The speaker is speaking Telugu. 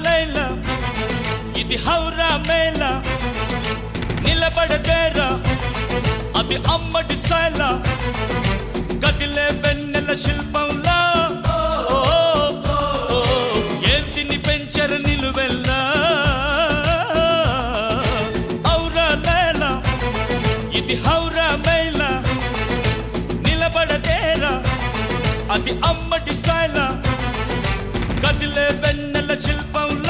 లైలా ఇది హౌరా మేళ నిలబడదేరా అది అమ్మడి స్టైలా కదిలే వెన్నెల శిల్పంలా ఏంటిని పెంచర నిలువెల్లా ఔరా లైలా ఇది హౌరా మేళ నిలబడదేరా అది అమ్మడి స్టైలా కదిలే వెన్నెల శిల్పంలా